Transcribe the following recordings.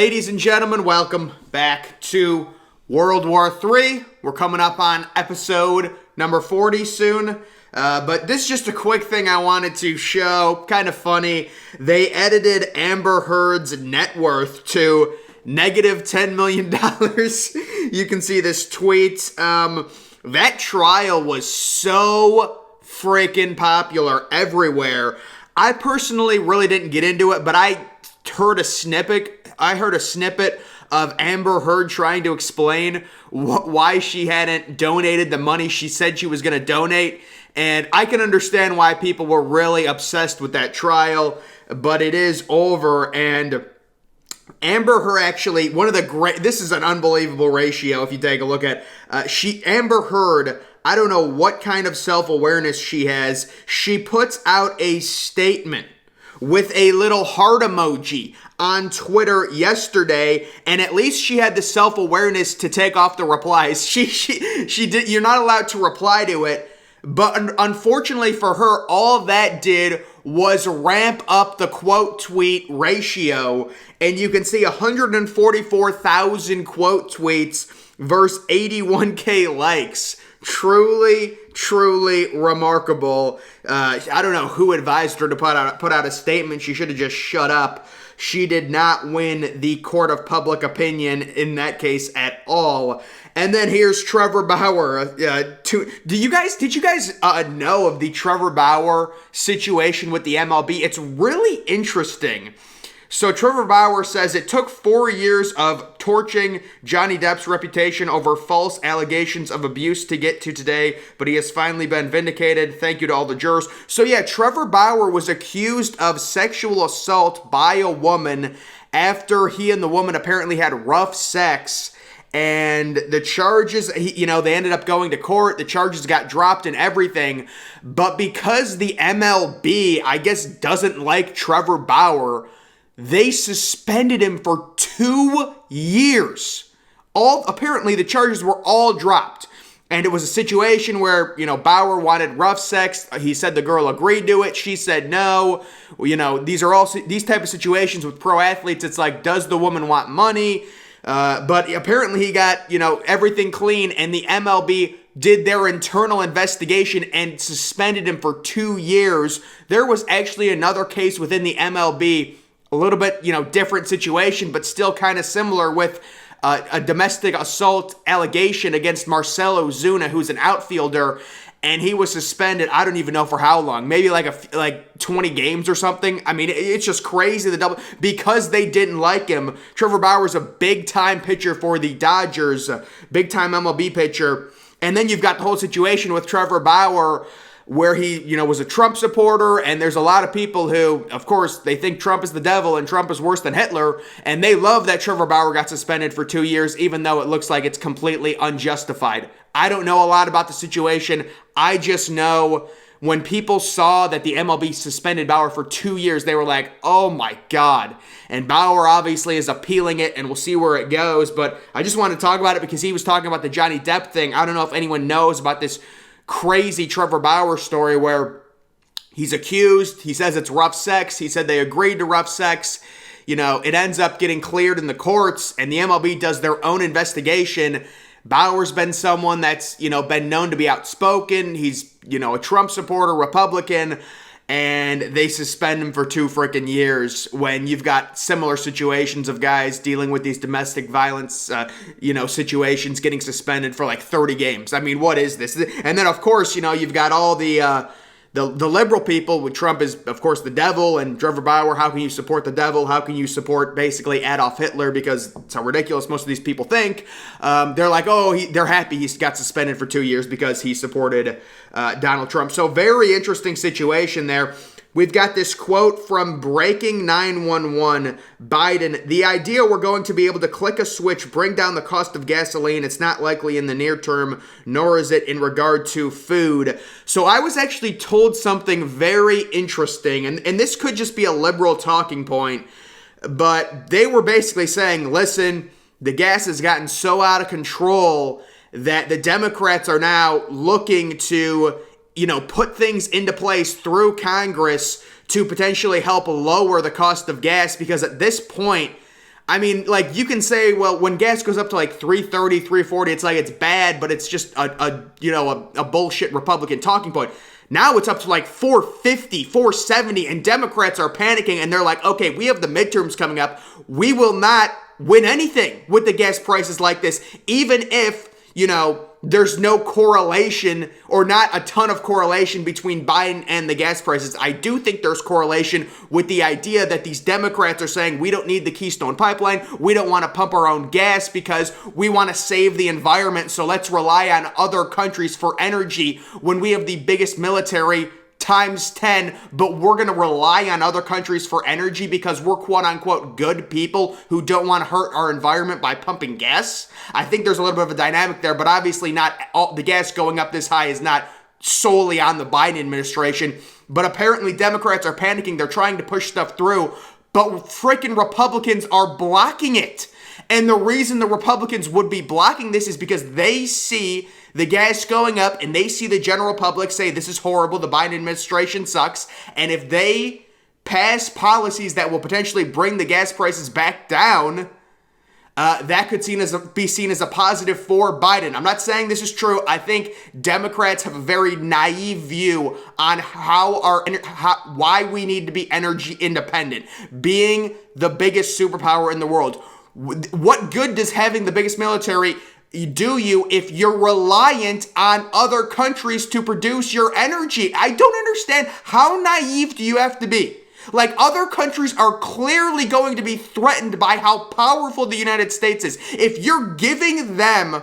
Ladies and gentlemen, welcome back to World War III. We're coming up on episode number 40 soon. But this is just a quick thing I wanted to show. Kind of funny. They edited Amber Heard's net worth to negative $10 million. You can see this tweet. That trial was so freaking popular everywhere. I personally really didn't get into it, but I heard a snippet of Amber Heard trying to explain why she hadn't donated the money she said she was going to donate. And I can understand why people were really obsessed with that trial, but it is over. And Amber Heard actually, this is an unbelievable ratio if you take a look at, Amber Heard, I don't know what kind of self-awareness she has. She puts out a statement with a little heart emoji on Twitter yesterday, and at least she had the self-awareness to take off the replies. She did. You're not allowed to reply to it, but unfortunately for her, all that did was ramp up the quote tweet ratio, and you can see 144,000 quote tweets versus 81K likes. Truly remarkable. I don't know who advised her to put out a statement. She should have just shut up. She did not win the court of public opinion in that case at all. And then here's Trevor Bauer. Did you guys know of the Trevor Bauer situation with the MLB? It's really interesting. So Trevor Bauer says it took 4 years of torching Johnny Depp's reputation over false allegations of abuse to get to today, but he has finally been vindicated. Thank you to all the jurors. So yeah, Trevor Bauer was accused of sexual assault by a woman after he and the woman apparently had rough sex. And the charges, they ended up going to court. The charges got dropped and everything. But because the MLB, I guess, doesn't like Trevor Bauer, they suspended him for 2 years. Apparently the charges were all dropped. And it was a situation where, Bauer wanted rough sex. He said the girl agreed to it. She said no. These type of situations with pro athletes. It's like, does the woman want money? But apparently he got, everything clean, and the MLB did their internal investigation and suspended him for 2 years. There was actually another case within the MLB, a little bit, different situation, but still kind of similar with a domestic assault allegation against Marcell Ozuna, who's an outfielder, and he was suspended, I don't even know for how long, maybe like 20 games or something. I mean, it's just crazy, because they didn't like him. Trevor Bauer's a big-time pitcher for the Dodgers, big-time MLB pitcher, and then you've got the whole situation with Trevor Bauer, where he, was a Trump supporter, and there's a lot of people who, of course, they think Trump is the devil and Trump is worse than Hitler, and they love that Trevor Bauer got suspended for 2 years, even though it looks like it's completely unjustified. I don't know a lot about the situation. I just know when people saw that the MLB suspended Bauer for 2 years, they were like, oh my God. And Bauer obviously is appealing it, and we'll see where it goes, but I just wanted to talk about it because he was talking about the Johnny Depp thing. I don't know if anyone knows about this crazy Trevor Bauer story where he's accused. He says it's rough sex. He said they agreed to rough sex. It ends up getting cleared in the courts, and the MLB does their own investigation. Bauer's been someone that's, been known to be outspoken. He's, a Trump supporter, Republican, and they suspend him for 2 freaking years when you've got similar situations of guys dealing with these domestic violence, situations getting suspended for like 30 games. I mean, what is this? And then, of course, you've got all the liberal people, with Trump is, of course, the devil, and Trevor Bauer, how can you support the devil? How can you support basically Adolf Hitler? Because it's how ridiculous most of these people think. They're like, they're happy he got suspended for 2 years because he supported Donald Trump. So very interesting situation there. We've got this quote from Breaking 911 Biden. The idea we're going to be able to click a switch, bring down the cost of gasoline, it's not likely in the near term, nor is it in regard to food. So I was actually told something very interesting, and this could just be a liberal talking point, but they were basically saying, listen, the gas has gotten so out of control that the Democrats are now looking to put things into place through Congress to potentially help lower the cost of gas, because at this point, I mean, like, you can say, well, when gas goes up to like 330, 340, it's like it's bad, but it's just a bullshit Republican talking point. Now it's up to like 450, 470, and Democrats are panicking, and they're like, okay, we have the midterms coming up. We will not win anything with the gas prices like this, even if, there's no correlation or not a ton of correlation between Biden and the gas prices. I do think there's correlation with the idea that these Democrats are saying we don't need the Keystone Pipeline. We don't want to pump our own gas because we want to save the environment. So let's rely on other countries for energy when we have the biggest military times 10, but we're going to rely on other countries for energy because we're quote unquote good people who don't want to hurt our environment by pumping gas. I think there's a little bit of a dynamic there, but obviously not all the gas going up this high is not solely on the Biden administration. But apparently Democrats are panicking. They're trying to push stuff through, but freaking Republicans are blocking it. And the reason the Republicans would be blocking this is because they see the gas going up and they see the general public say this is horrible, the Biden administration sucks, and if they pass policies that will potentially bring the gas prices back down, that could be seen as a positive for Biden. I'm not saying this is true. I think Democrats have a very naive view on why we need to be energy independent, being the biggest superpower in the world. What good does having the biggest military do you if you're reliant on other countries to produce your energy? I don't understand. How naive do you have to be? Like, other countries are clearly going to be threatened by how powerful the United States is. If you're giving them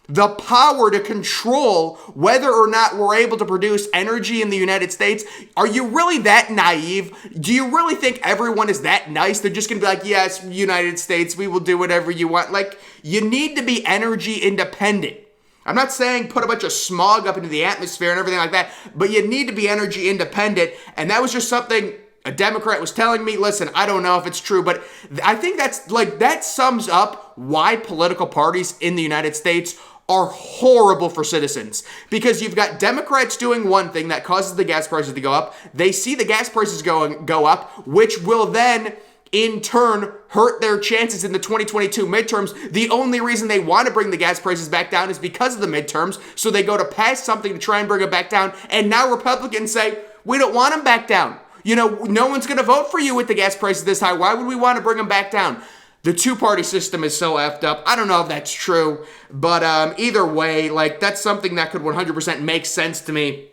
the power to control whether or not we're able to produce energy in the United States, are you really that naive? Do you really think everyone is that nice? They're just going to be like, yes, United States, we will do whatever you want. Like, you need to be energy independent. I'm not saying put a bunch of smog up into the atmosphere and everything like that, but you need to be energy independent. And that was just something a Democrat was telling me. Listen, I don't know if it's true, but I think that sums up why political parties in the United States are horrible for citizens, because you've got Democrats doing one thing that causes the gas prices to go up. They see the gas prices go up, which will then in turn hurt their chances in the 2022 midterms. The only reason they want to bring the gas prices back down is because of the midterms. So they go to pass something to try and bring it back down. And now Republicans say, we don't want them back down. No one's going to vote for you with the gas prices this high. Why would we want to bring them back down? The two-party system is so effed up. I don't know if that's true, but either way, like, that's something that could 100% make sense to me.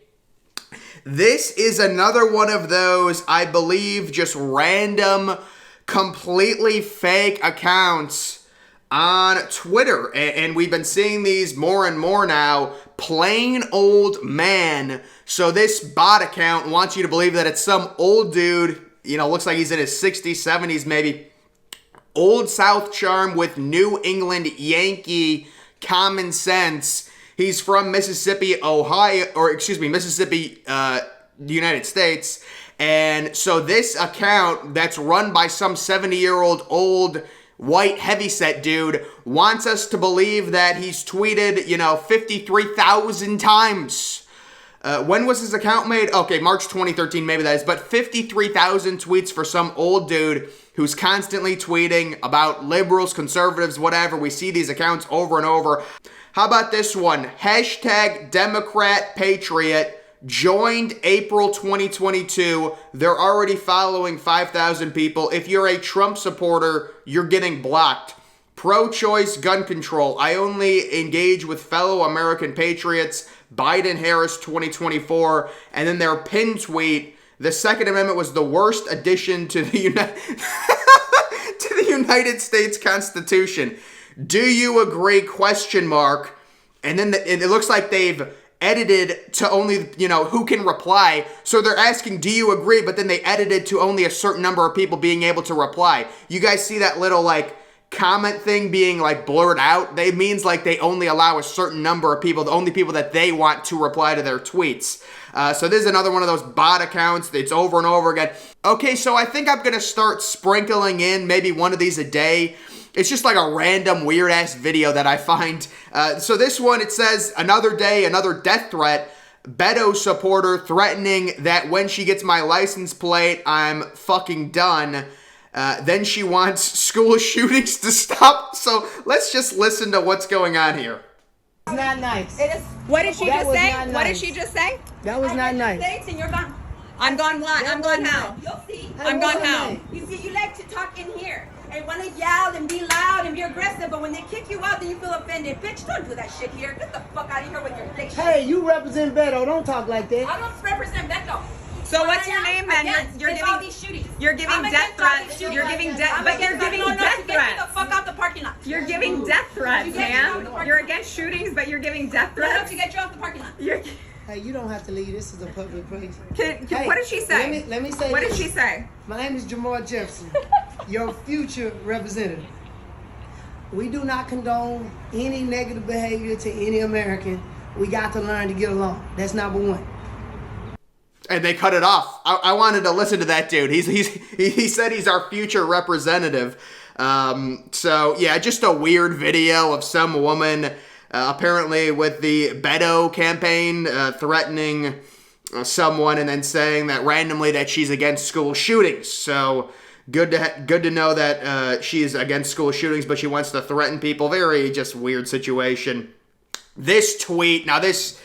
This is another one of those, I believe, just random, completely fake accounts on Twitter. And we've been seeing these more and more now. Plain old man. So this bot account wants you to believe that it's some old dude, looks like he's in his 60s, 70s maybe. Old South charm with New England Yankee common sense. He's from Mississippi, United States. And so this account that's run by some 70-year-old old white heavyset dude wants us to believe that he's tweeted, 53,000 times. When was his account made? Okay, March 2013, maybe that is. But 53,000 tweets for some old dude who's constantly tweeting about liberals, conservatives, whatever. We see these accounts over and over. How about this one? Hashtag Democrat Patriot joined April 2022. They're already following 5,000 people. If you're a Trump supporter, you're getting blocked. Pro-choice gun control. I only engage with fellow American patriots. Biden-Harris 2024. And then their pin tweet, the Second Amendment was the worst addition to the United States Constitution. Do you agree? Question mark. And then it looks like they've edited to only, who can reply. So they're asking, do you agree? But then they edited to only a certain number of people being able to reply. You guys see that little, comment thing being, blurred out? It means, they only allow a certain number of people, the only people that they want to reply to their tweets. So this is another one of those bot accounts. It's over and over again. Okay, so I think I'm going to start sprinkling in maybe one of these a day. It's just like a random weird-ass video that I find. So this one, it says, another day, another death threat. Beto supporter threatening that when she gets my license plate, I'm fucking done. Then she wants school shootings to stop. So let's just listen to what's going on here. It's not nice. It is. What did she just say? What did she just say? That was not nice. And you're gone. I'm gone what? I'm gone how? You'll see. I'm gone how? You see, you like to talk in here and want to yell and be loud and be aggressive, but when they kick you out, then you feel offended. Bitch, don't do that shit here. Get the fuck out of here with your dick shit. Hey, you represent Beto. Don't talk like that. I don't represent Beto. So what's your name, man? You're giving all these shootings. You're giving death threats. You're giving death, but you're giving death Get the threats. fuck out the parking lot. You're giving death threats, You get me out man. the parking You're lot. against shootings, but you're giving death I have threats. to get you off the parking lot. Hey, you don't have to leave. This is a public place. Hey, What did she say? Let me say What this. did she say? My name is Jamar Jefferson, your future representative. We do not condone any negative behavior to any American. We got to learn to get along. That's number one. And they cut it off. I wanted to listen to that dude. He said he's our future representative. So yeah, just a weird video of some woman apparently with the Beto campaign threatening someone and then saying that randomly that she's against school shootings. So good to know that she's against school shootings, but she wants to threaten people. Very just weird situation. This tweet, now this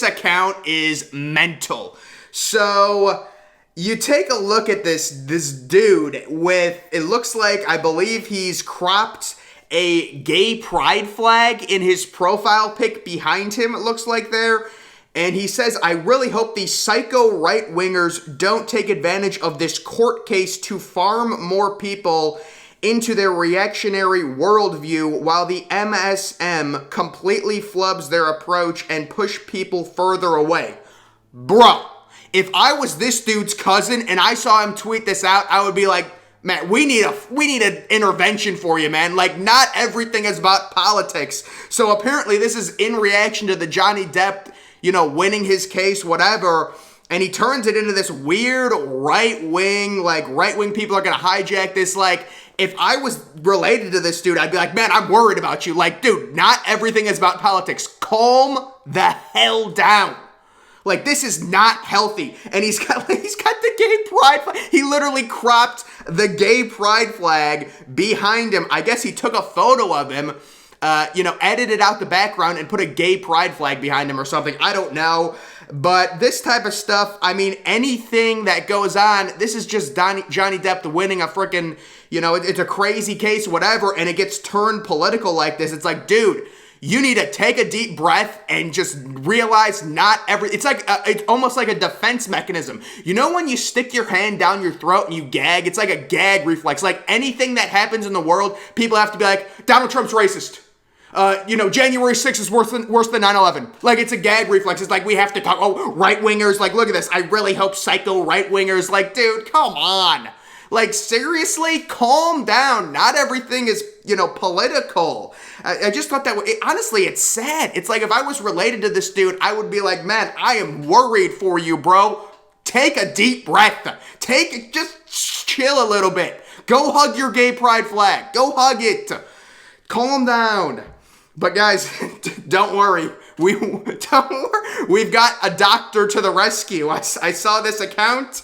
account is mental. So you take a look at this dude with, it looks like, I believe he's cropped a gay pride flag in his profile pic behind him, it looks like there. And he says, I really hope these psycho right-wingers don't take advantage of this court case to farm more people into their reactionary worldview while the MSM completely flubs their approach and push people further away. Bro, if I was this dude's cousin and I saw him tweet this out, I would be like, man, we need an intervention for you, man. Like, not everything is about politics. So apparently this is in reaction to the Johnny Depp, winning his case, whatever. And he turns it into this weird right-wing people are going to hijack this. Like, if I was related to this dude, I'd be like, man, I'm worried about you. Like, dude, not everything is about politics. Calm the hell down. Like, this is not healthy. And he's got the gay pride flag. He literally cropped the gay pride flag behind him. I guess he took a photo of him, edited out the background and put a gay pride flag behind him or something. I don't know. But this type of stuff, I mean, anything that goes on, this is just Johnny Depp winning a freaking, it's a crazy case, whatever, and it gets turned political like this. It's like, dude, you need to take a deep breath and just realize it's like, it's almost like a defense mechanism. You know when you stick your hand down your throat and you gag? It's like a gag reflex. Like anything that happens in the world, people have to be like, Donald Trump's racist. January 6th is worse than 9/11. Like, it's a gag reflex. It's like, we have to talk, right-wingers, like, look at this. I really hope psycho right-wingers, like, dude, come on. Like, seriously, calm down. Not everything is, political. I just thought that, honestly, it's sad. It's like, if I was related to this dude, I would be like, man, I am worried for you, bro. Take a deep breath. Just chill a little bit. Go hug your gay pride flag. Go hug it. Calm down. But guys, don't worry. We've got a doctor to the rescue. I saw this account.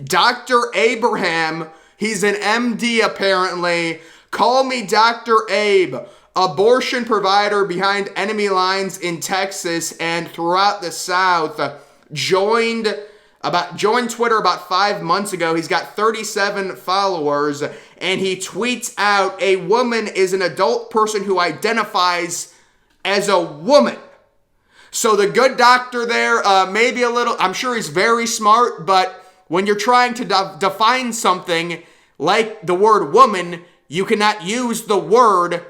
Dr. Abraham, he's an MD apparently. Call me Dr. Abe, abortion provider behind enemy lines in Texas and throughout the South. Joined Twitter about 5 months ago. He's got 37 followers, and he tweets out, a woman is an adult person who identifies as a woman. So the good doctor there, maybe a little, I'm sure he's very smart, but when you're trying to define something like the word woman, you cannot use the word,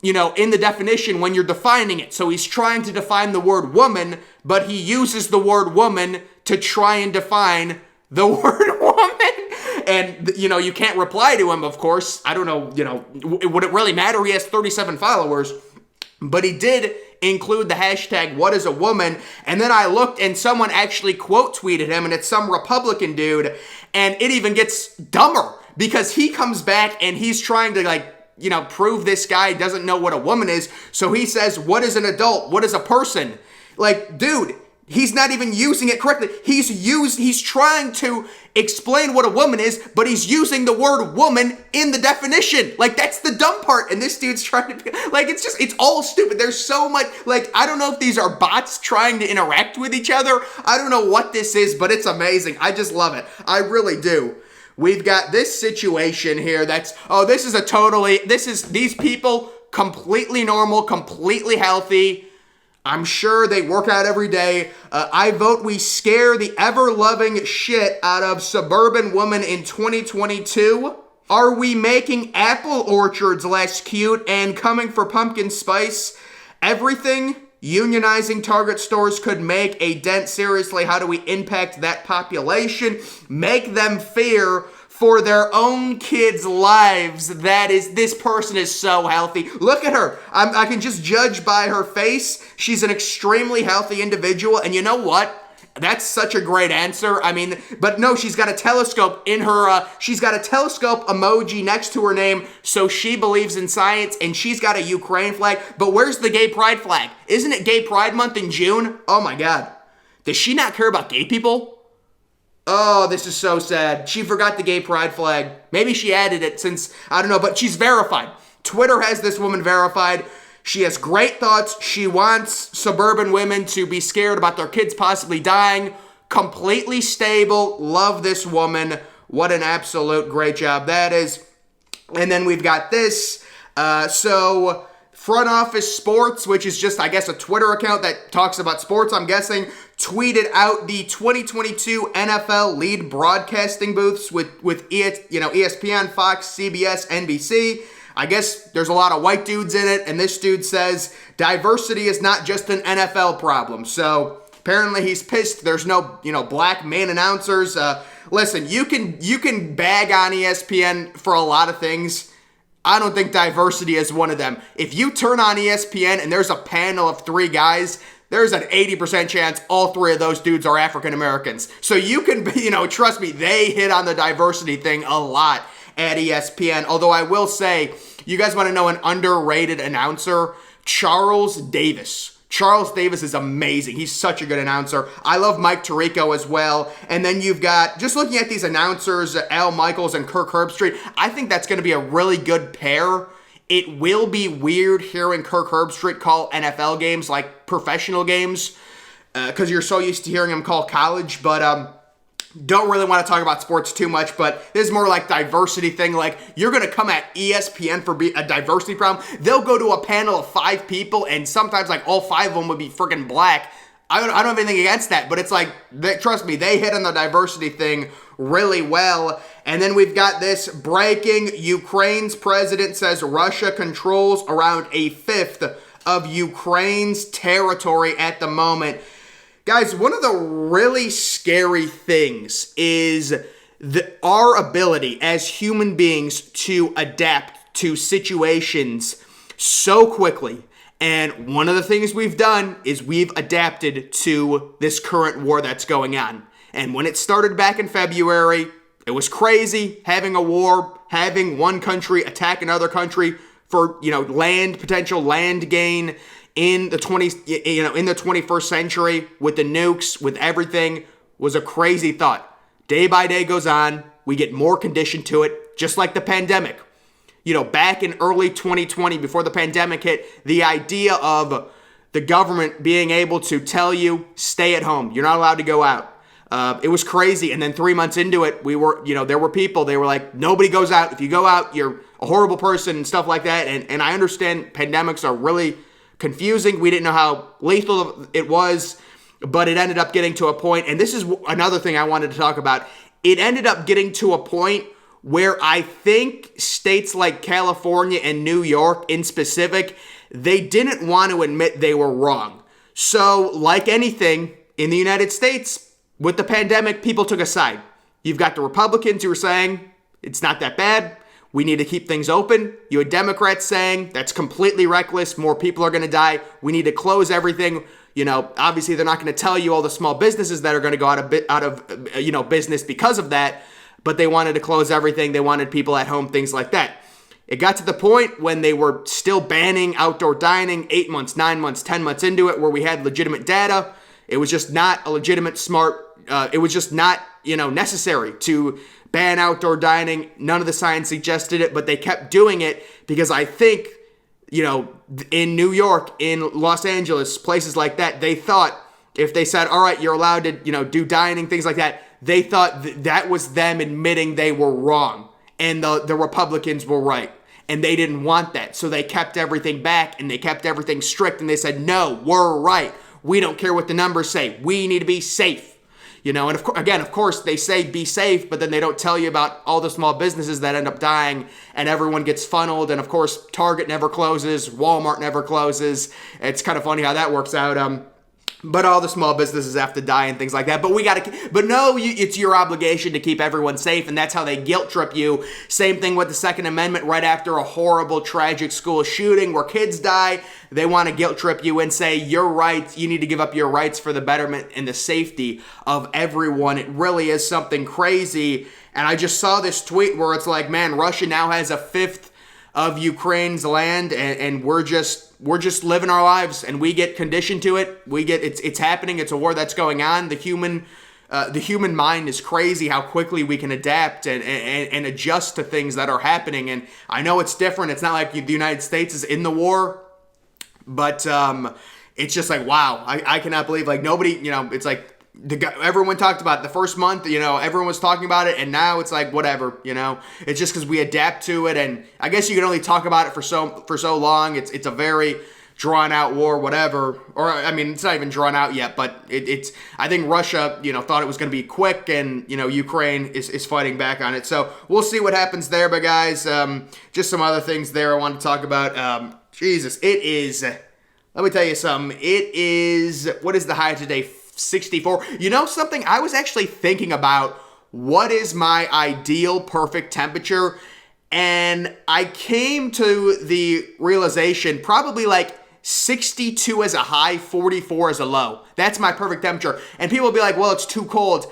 in the definition when you're defining it. So he's trying to define the word woman, but he uses the word woman to try and define the word woman. And, you can't reply to him, of course. I don't know, would it really matter? He has 37 followers. But he did include the hashtag, what is a woman? And then I looked and someone actually quote tweeted him, and it's some Republican dude. And it even gets dumber because he comes back and he's trying to prove this guy doesn't know what a woman is. So he says, what is an adult? What is a person? Like, dude, He's not even using it correctly. He's trying to explain what a woman is, but he's using the word woman in the definition. Like, that's the dumb part. And this dude's trying to, like, it's all stupid. There's so much, like, I don't know if these are bots trying to interact with each other. I don't know what this is, but it's amazing. I just love it. I really do. We've got this situation here that's, these people completely normal, completely healthy. I'm sure they work out every day. I vote we scare the ever-loving shit out of suburban women in 2022. Are we making apple orchards less cute and coming for pumpkin spice? Everything unionizing Target stores could make a dent. Seriously, how do we impact that population? Make them fear for their own kids' lives. This person is so healthy. Look at her. I can just judge by her face. She's an extremely healthy individual. And you know what? That's such a great answer. I mean, but no, she's got a telescope in her, she's got a telescope emoji next to her name, so she believes in science, and she's got a Ukraine flag. But where's the gay pride flag? Isn't it gay pride month in June? Oh my God. Does she not care about gay people? Oh, this is so sad. She forgot the gay pride flag. Maybe she added it since, I don't know, but she's verified. Twitter has this woman verified. She has great thoughts. She wants suburban women to be scared about their kids possibly dying. Completely stable. Love this woman. What an absolute great job that is. And then we've got this. So Front Office Sports, which is just, I guess, a Twitter account that talks about sports, I'm guessing, tweeted out the 2022 NFL lead broadcasting booths with ESPN, Fox, CBS, NBC. I guess there's a lot of white dudes in it, and this dude says diversity is not just an NFL problem. So apparently he's pissed. There's no, black main announcers. Listen, you can bag on ESPN for a lot of things. I don't think diversity is one of them. If you turn on ESPN and there's a panel of 3 guys, there's an 80% chance all 3 of those dudes are African Americans. So you can, trust me, they hit on the diversity thing a lot at ESPN. Although I will say, you guys want to know an underrated announcer? Charles Davis. Charles Davis is amazing. He's such a good announcer. I love Mike Tirico as well. And then you've got, just looking at these announcers, Al Michaels and Kirk Herbstreit, I think that's going to be a really good pair. It will be weird hearing Kirk Herbstreit call NFL games like professional games because you're so used to hearing him call college, but don't really want to talk about sports too much, but this is more like diversity thing. Like, you're going to come at ESPN for a diversity problem. They'll go to a panel of 5 people, and sometimes like all 5 of them would be freaking black. I don't have anything against that, but it's like, trust me, they hit on the diversity thing really well. And then we've got this breaking. Ukraine's president says Russia controls around 1/5 of Ukraine's territory at the moment. Guys, one of the really scary things is our ability as human beings to adapt to situations so quickly. And one of the things we've done is we've adapted to this current war that's going on. And when it started back in February, it was crazy having a war, having one country attack another country for, potential land gain in the 21st century with the nukes, with everything, was a crazy thought. Day by day goes on, we get more conditioned to it, just like the pandemic. Back in early 2020, before the pandemic hit, the idea of the government being able to tell you, stay at home, you're not allowed to go out. It was crazy. And then 3 months into it, there were people, they were like, nobody goes out. If you go out, you're a horrible person and stuff like that. And I understand pandemics are really confusing. We didn't know how lethal it was, but it ended up getting to a point, and this is another thing I wanted to talk about. It ended up getting to a point where I think states like California and New York in specific, they didn't want to admit they were wrong. So, like anything in the United States, with the pandemic, people took a side. You've got the Republicans who are saying, it's not that bad, we need to keep things open. You had Democrats saying, that's completely reckless, more people are going to die, we need to close everything. Obviously they're not going to tell you all the small businesses that are going to go out of business because of that, but they wanted to close everything. They wanted people at home, things like that. It got to the point when they were still banning outdoor dining 8 months, 9 months, 10 months into it, where we had legitimate data. It was just not a legitimate smart, it was just not, necessary to ban outdoor dining. None of the science suggested it, but they kept doing it because I think, in New York, in Los Angeles, places like that, they thought if they said, all right, you're allowed to, do dining, things like that, they thought that was them admitting they were wrong and the Republicans were right. And they didn't want that. So they kept everything back and they kept everything strict and they said, no, we're right. We don't care what the numbers say. We need to be safe. And of course, they say be safe, but then they don't tell you about all the small businesses that end up dying and everyone gets funneled. And of course, Target never closes. Walmart never closes. It's kind of funny how that works out. But all the small businesses have to die and things like that. But it's your obligation to keep everyone safe, and that's how they guilt trip you. Same thing with the Second Amendment. Right after a horrible, tragic school shooting where kids die, they want to guilt trip you and say, you're right, you need to give up your rights for the betterment and the safety of everyone. It really is something crazy. And I just saw this tweet where it's like, man, Russia now has a fifth of Ukraine's land, and we're just living our lives, and we get conditioned to it. It's happening. It's a war that's going on. The human mind is crazy how quickly we can adapt and adjust to things that are happening. And I know it's different. It's not like the United States is in the war, but it's just like, wow, I cannot believe, like, nobody, it's like, everyone talked about it the first month, everyone was talking about it, and now it's like, whatever, it's just because we adapt to it. And I guess you can only talk about it for so long. It's a very drawn out war, whatever, or I mean, it's not even drawn out yet, but it's I think Russia, thought it was going to be quick, and Ukraine is fighting back on it. So we'll see what happens there. But guys, just some other things there I want to talk about. Jesus, it is, let me tell you something, it is, what is the high today? 64. Something, I was actually thinking about what is my ideal perfect temperature, and I came to the realization probably like 62 as a high, 44 as a low. That's my perfect temperature. And people will be like, well, it's too cold.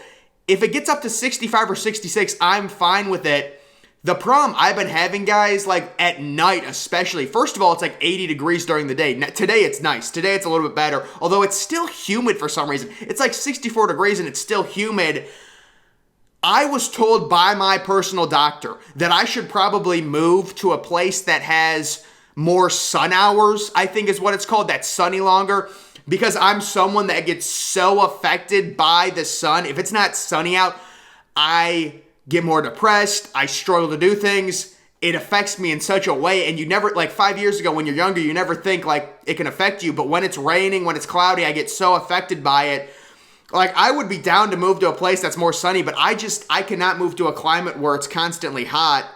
If it gets up to 65 or 66, I'm fine with it. The problem I've been having, guys, like at night especially, first of all, it's like 80 degrees during the day. Today it's nice. Today it's a little bit better, although it's still humid for some reason. It's like 64 degrees and it's still humid. I was told by my personal doctor that I should probably move to a place that has more sun hours, I think is what it's called, that's sunny longer, because I'm someone that gets so affected by the sun. If it's not sunny out, I get more depressed, I struggle to do things, it affects me in such a way, and you never, like 5 years ago when you're younger, you never think like it can affect you, but when it's raining, when it's cloudy, I get so affected by it. Like, I would be down to move to a place that's more sunny, but I cannot move to a climate where it's constantly hot,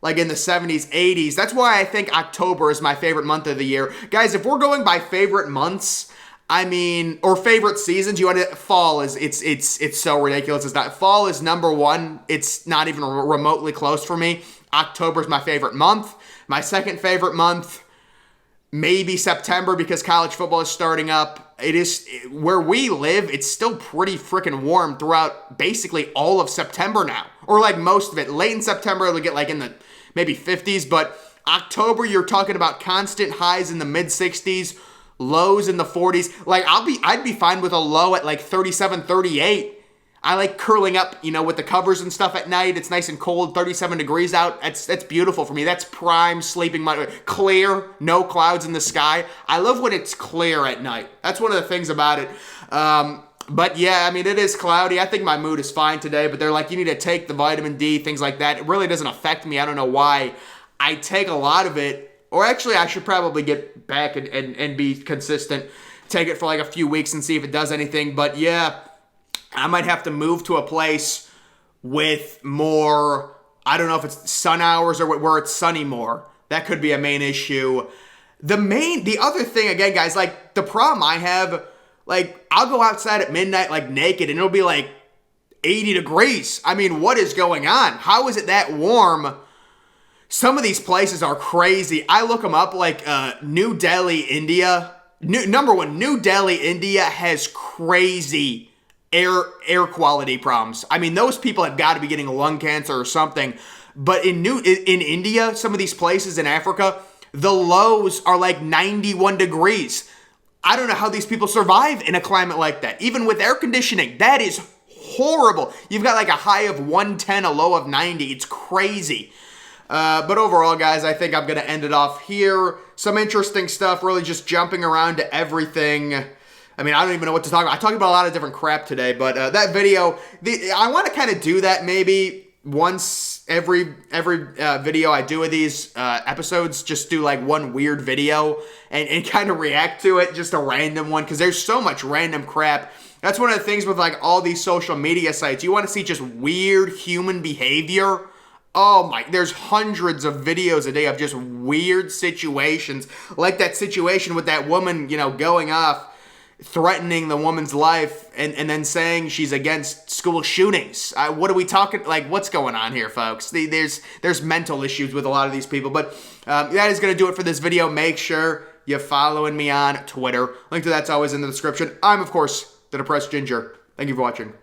like in the 70s, 80s. That's why I think October is my favorite month of the year. Guys, if we're going by favorite months, or favorite seasons, fall is, it's so ridiculous. It's not, fall is number one. It's not even remotely close for me. October is my favorite month. My second favorite month, maybe September, because college football is starting up. It is, where we live, it's still pretty freaking warm throughout basically all of September now. Or like most of it. Late in September, it'll get like in the maybe 50s, but October, you're talking about constant highs in the mid 60s. Lows in the 40s. Like, I'd be fine with a low at like 37, 38. I like curling up, with the covers and stuff at night. It's nice and cold, 37 degrees out. That's beautiful for me. That's prime sleeping. Clear, no clouds in the sky. I love when it's clear at night. That's one of the things about it. But yeah, I mean, it is cloudy. I think my mood is fine today, but they're like, you need to take the vitamin D, things like that. It really doesn't affect me. I don't know why. I take a lot of it. Or actually, I should probably get back and be consistent. Take it for like a few weeks and see if it does anything. But yeah, I might have to move to a place with more, I don't know if it's sun hours or where it's sunny more. That could be a main issue. The other thing, again, guys, like the problem I have, like I'll go outside at midnight like naked and it'll be like 80 degrees. I mean, what is going on? How is it that warm? Some of these places are crazy. I look them up, like New Delhi, India. Number one, New Delhi, India has crazy air quality problems. I mean, those people have got to be getting lung cancer or something. But in India, some of these places in Africa, the lows are like 91 degrees. I don't know how these people survive in a climate like that. Even with air conditioning, that is horrible. You've got like a high of 110, a low of 90. It's crazy. But overall, guys, I think I'm going to end it off here. Some interesting stuff, really just jumping around to everything. I mean, I don't even know what to talk about. I talked about a lot of different crap today, but that video, I want to kind of do that maybe once every video I do of these episodes, just do like one weird video and kind of react to it, just a random one, because there's so much random crap. That's one of the things with like all these social media sites. You want to see just weird human behavior. Oh my, there's hundreds of videos a day of just weird situations, like that situation with that woman, you know, going off, threatening the woman's life, and then saying she's against school shootings. What are we talking, like, what's going on here, folks? There's mental issues with a lot of these people, but that is going to do it for this video. Make sure you're following me on Twitter. Link to that's always in the description. I'm, of course, the Depressed Ginger. Thank you for watching.